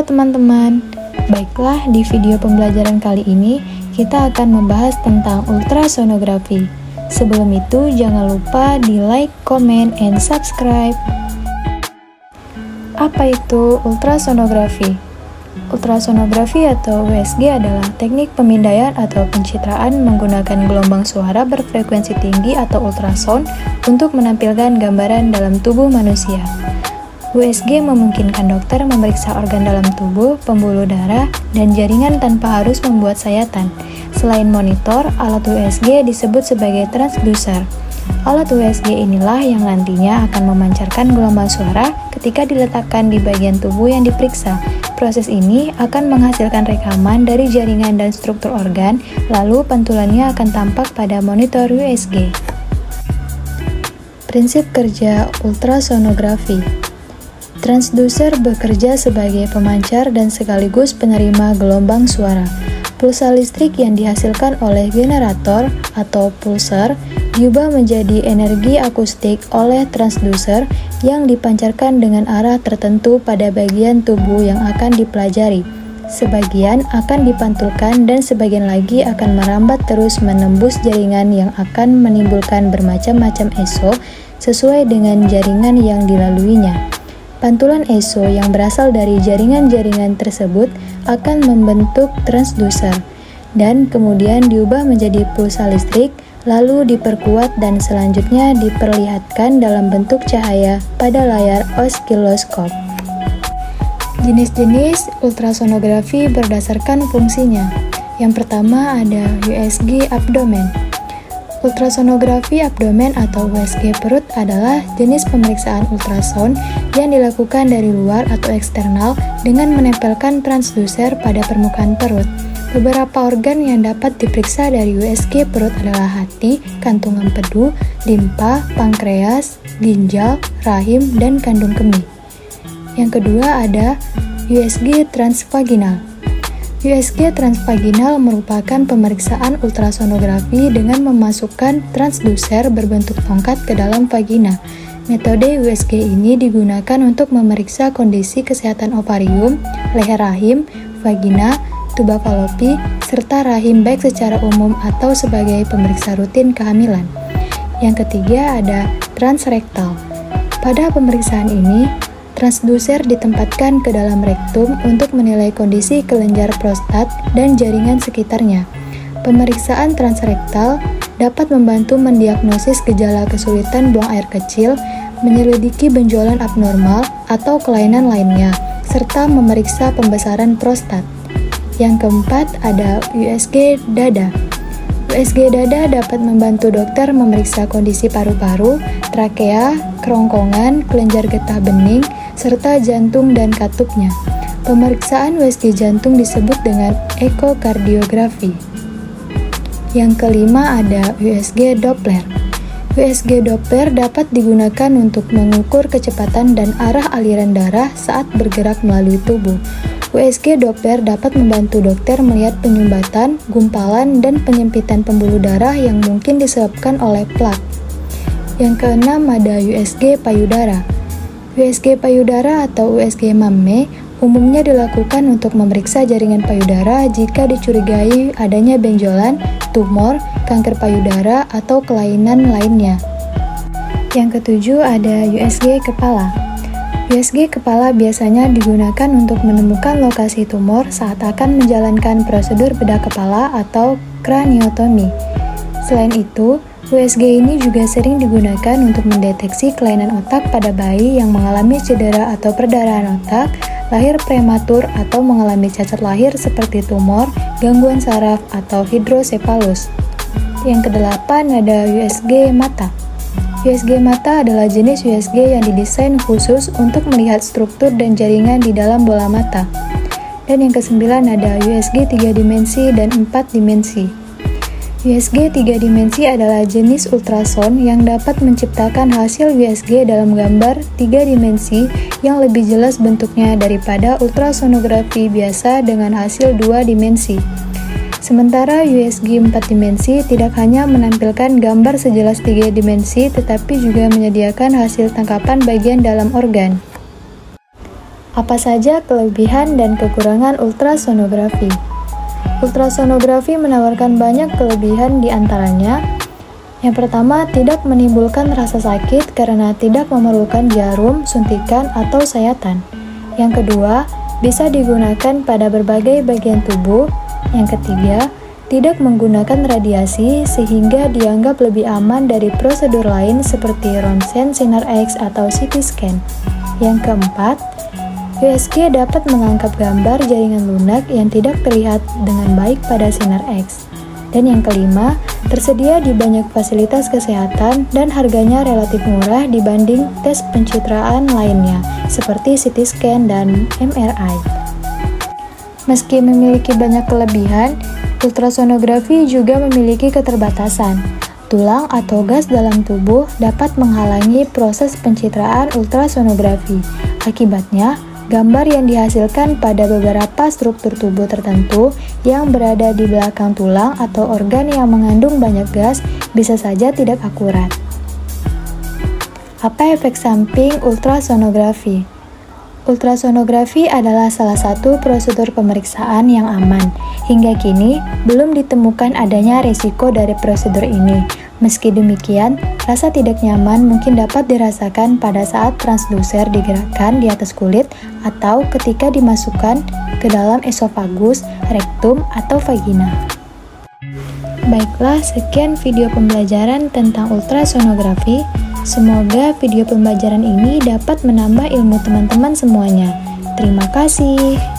teman-teman, baiklah di video pembelajaran kali ini kita akan membahas tentang ultrasonografi. Sebelum itu jangan lupa di like, comment, and subscribe. Apa itu ultrasonografi? Ultrasonografi atau USG adalah teknik pemindaian atau pencitraan menggunakan gelombang suara berfrekuensi tinggi atau ultrasound untuk menampilkan gambaran dalam tubuh manusia. USG memungkinkan dokter memeriksa organ dalam tubuh, pembuluh darah, dan jaringan tanpa harus membuat sayatan. Selain monitor, alat USG disebut sebagai transducer. Alat USG inilah yang nantinya akan memancarkan gelombang suara ketika diletakkan di bagian tubuh yang diperiksa. Proses ini akan menghasilkan rekaman dari jaringan dan struktur organ, lalu pantulannya akan tampak pada monitor USG. Prinsip kerja ultrasonografi. Transducer bekerja sebagai pemancar dan sekaligus penerima gelombang suara. Pulsa listrik yang dihasilkan oleh generator atau pulsar diubah menjadi energi akustik oleh transducer yang dipancarkan dengan arah tertentu pada bagian tubuh yang akan dipelajari. Sebagian akan dipantulkan dan sebagian lagi akan merambat terus menembus jaringan yang akan menimbulkan bermacam-macam ESO sesuai dengan jaringan yang dilaluinya. Pantulan ESO yang berasal dari jaringan-jaringan tersebut akan membentuk transducer dan kemudian diubah menjadi pulsa listrik, lalu diperkuat dan selanjutnya diperlihatkan dalam bentuk cahaya pada layar oskiloskop. Jenis-jenis ultrasonografi berdasarkan fungsinya. Yang pertama ada USG abdomen. Ultrasonografi abdomen atau USG perut adalah jenis pemeriksaan ultrasound yang dilakukan dari luar atau eksternal dengan menempelkan transducer pada permukaan perut. Beberapa organ yang dapat diperiksa dari USG perut adalah hati, kantung empedu, limpa, pankreas, ginjal, rahim, dan kandung kemih. Yang kedua ada USG transvaginal. USG transvaginal merupakan pemeriksaan ultrasonografi dengan memasukkan transducer berbentuk tongkat ke dalam vagina. Metode USG ini digunakan untuk memeriksa kondisi kesehatan ovarium, leher rahim, vagina, tuba falopi, serta rahim baik secara umum atau sebagai pemeriksa rutin kehamilan. Yang ketiga ada transrektal. Pada pemeriksaan ini, transducer ditempatkan ke dalam rektum untuk menilai kondisi kelenjar prostat dan jaringan sekitarnya. Pemeriksaan transrektal dapat membantu mendiagnosis gejala kesulitan buang air kecil, menyelidiki benjolan abnormal atau kelainan lainnya, serta memeriksa pembesaran prostat. Yang keempat ada USG dada. USG dada dapat membantu dokter memeriksa kondisi paru-paru, trakea, kerongkongan, kelenjar getah bening, serta jantung dan katupnya. Pemeriksaan USG jantung disebut dengan ekokardiografi. Yang kelima ada USG Doppler. USG Doppler dapat digunakan untuk mengukur kecepatan dan arah aliran darah saat bergerak melalui tubuh. USG Doppler dapat membantu dokter melihat penyumbatan, gumpalan, dan penyempitan pembuluh darah yang mungkin disebabkan oleh plak. Yang keenam ada USG payudara. USG payudara atau USG mamme umumnya dilakukan untuk memeriksa jaringan payudara jika dicurigai adanya benjolan, tumor, kanker payudara, atau kelainan lainnya. Yang ketujuh ada USG kepala. USG kepala biasanya digunakan untuk menemukan lokasi tumor saat akan menjalankan prosedur bedah kepala atau kraniotomi. Selain itu, USG ini juga sering digunakan untuk mendeteksi kelainan otak pada bayi yang mengalami cedera atau perdarahan otak, lahir prematur atau mengalami cacat lahir seperti tumor, gangguan saraf, atau hidrosepalus. Yang kedelapan ada USG mata. USG mata adalah jenis USG yang didesain khusus untuk melihat struktur dan jaringan di dalam bola mata. Dan yang kesembilan ada USG 3 dimensi dan 4 dimensi. USG 3 dimensi adalah jenis ultrasound yang dapat menciptakan hasil USG dalam gambar 3 dimensi yang lebih jelas bentuknya daripada ultrasonografi biasa dengan hasil 2 dimensi. Sementara USG 4 dimensi tidak hanya menampilkan gambar sejelas 3 dimensi, tetapi juga menyediakan hasil tangkapan bagian dalam organ. Apa saja kelebihan dan kekurangan ultrasonografi? Ultrasonografi menawarkan banyak kelebihan di antaranya. Yang pertama, tidak menimbulkan rasa sakit karena tidak memerlukan jarum, suntikan, atau sayatan. Yang kedua, bisa digunakan pada berbagai bagian tubuh. Yang ketiga, tidak menggunakan radiasi sehingga dianggap lebih aman dari prosedur lain seperti ronsen, sinar X, atau CT scan. Yang keempat, USG dapat menangkap gambar jaringan lunak yang tidak terlihat dengan baik pada sinar X. Dan yang kelima, tersedia di banyak fasilitas kesehatan dan harganya relatif murah dibanding tes pencitraan lainnya seperti CT scan dan MRI. Meski memiliki banyak kelebihan, ultrasonografi juga memiliki keterbatasan. Tulang atau gas dalam tubuh dapat menghalangi proses pencitraan ultrasonografi. Akibatnya, gambar yang dihasilkan pada beberapa struktur tubuh tertentu yang berada di belakang tulang atau organ yang mengandung banyak gas bisa saja tidak akurat. Apa efek samping ultrasonografi? Ultrasonografi adalah salah satu prosedur pemeriksaan yang aman. Hingga kini, belum ditemukan adanya risiko dari prosedur ini. Meski demikian, rasa tidak nyaman mungkin dapat dirasakan pada saat transduser digerakkan di atas kulit atau ketika dimasukkan ke dalam esofagus, rektum, atau vagina. Baiklah, sekian video pembelajaran tentang ultrasonografi. Semoga video pembelajaran ini dapat menambah ilmu teman-teman semuanya. Terima kasih.